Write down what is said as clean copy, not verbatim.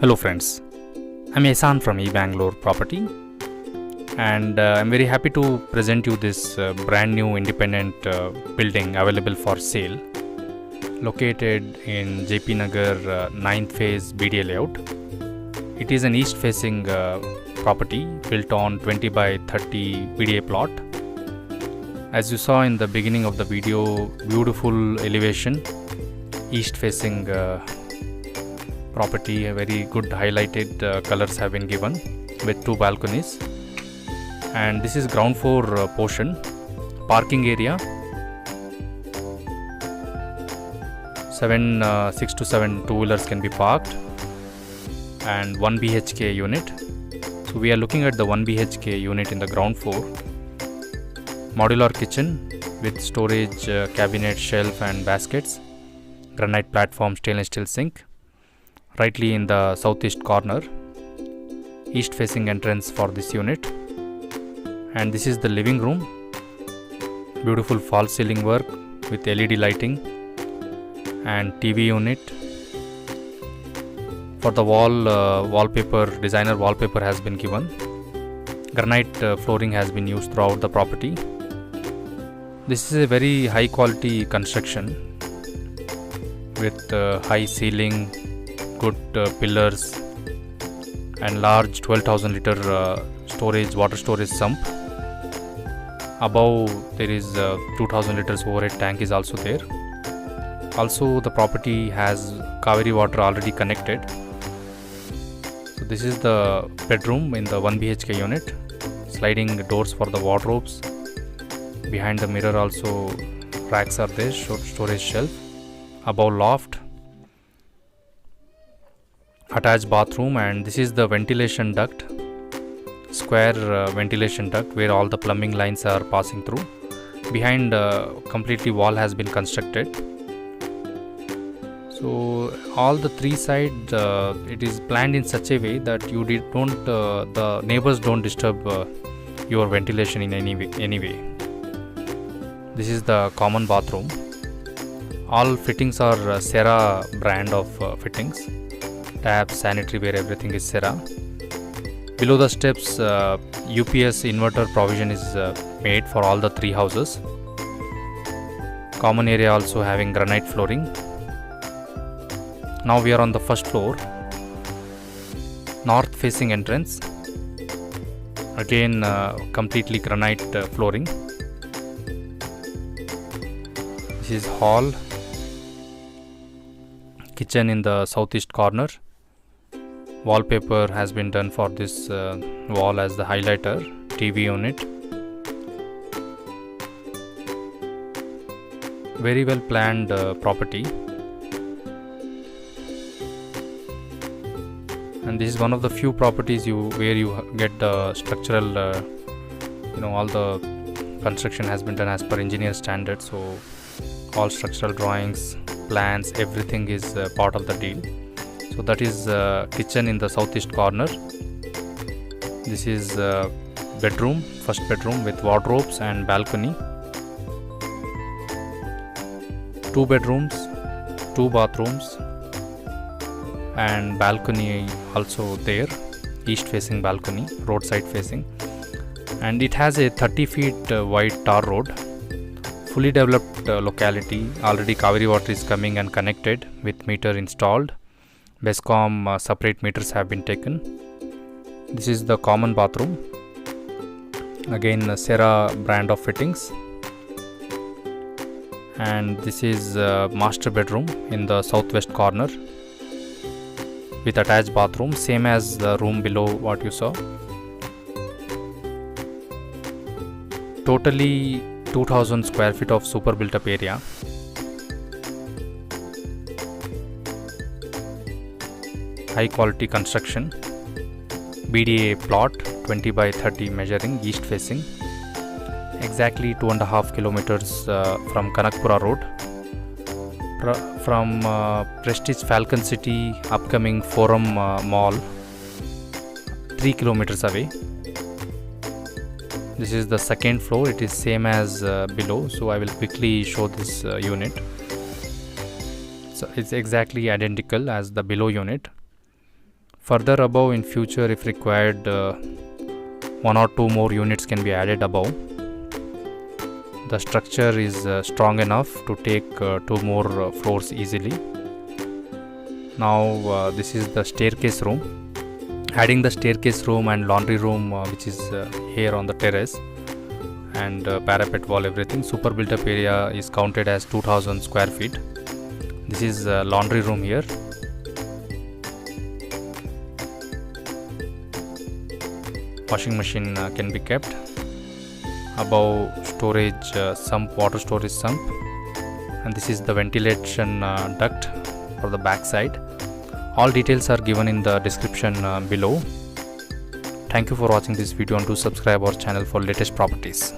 Hello friends, I'm Ehsan from eBangalore Property, and I'm very happy to present you this brand new independent building available for sale, located in JP Nagar 9th phase BDA layout. It is an east facing property built on 20 by 30 BDA plot. As you saw in the beginning of the video, beautiful elevation, east facing property, a very good highlighted colors have been given with 2 balconies, and this is ground floor portion. Parking area 6 to 7 two-wheelers can be parked, and 1 BHK unit. So we are looking at the 1 BHK unit in the ground floor. Modular kitchen with storage cabinet, shelf and baskets, granite platform, stainless steel sink. Rightly in the southeast corner, east facing entrance for this unit. And this is the living room. Beautiful false ceiling work with LED lighting and TV unit. For the wall, wallpaper, designer wallpaper has been given. Granite flooring has been used throughout the property. This is a very high quality construction with high ceiling, good pillars and large 12,000 liter water storage sump. Above there is 2,000 liters overhead tank is also there. Also the property has Kaveri water already connected. So this is the bedroom in the 1 BHK unit. Sliding doors for the wardrobes. Behind the mirror also racks are there, storage shelf. Above loft, attached bathroom, and this is the ventilation duct, square ventilation duct where all the plumbing lines are passing through. Behind completely wall has been constructed. So all the three sides it is planned in such a way that the neighbors don't disturb your ventilation in any way. This is the common bathroom. All fittings are Cera brand of fittings. Taps, sanitary ware, everything is Cera. Below the steps, UPS inverter provision is made for all the three houses. Common area also having granite flooring. Now we are on the first floor. North facing entrance. Again completely granite flooring. This is hall. Kitchen in the southeast corner. Wallpaper has been done for this wall as the highlighter. TV unit. Very well planned property. And this is one of the few properties where you get the structural, all the construction has been done as per engineer standards. So all structural drawings, plans, everything is part of the deal. So that is kitchen in the southeast corner. This is bedroom, first bedroom with wardrobes and balcony. 2 bedrooms, 2 bathrooms and balcony also there, east facing balcony, roadside facing. And it has a 30 feet wide tar road. Fully developed locality. Already Kaveri water is coming and connected with meter installed. Bescom separate meters have been taken. This is the common bathroom. Again Cera brand of fittings. And this is master bedroom in the southwest corner with attached bathroom, same as the room below what you saw. Totally 2000 square feet of super built up area. High quality construction. BDA plot 20 by 30 measuring, east facing. Exactly 2.5 kilometers from Kanakpura road. From Prestige Falcon City upcoming Forum Mall, 3 kilometers away. This is the second floor. It is same as below, so I will quickly show this unit. So it's exactly identical as the below unit. Further above, in future if required, one or two more units can be added above. The structure is strong enough to take two more floors easily. Now this is the staircase room. Adding the staircase room and laundry room which is here on the terrace, and parapet wall, everything, super built up area is counted as 2000 square feet. This is laundry room here. Washing machine can be kept. Above, storage sump, water storage sump, and this is the ventilation duct for the back side. All details are given in the description below. Thank you for watching this video, and do subscribe our channel for latest properties.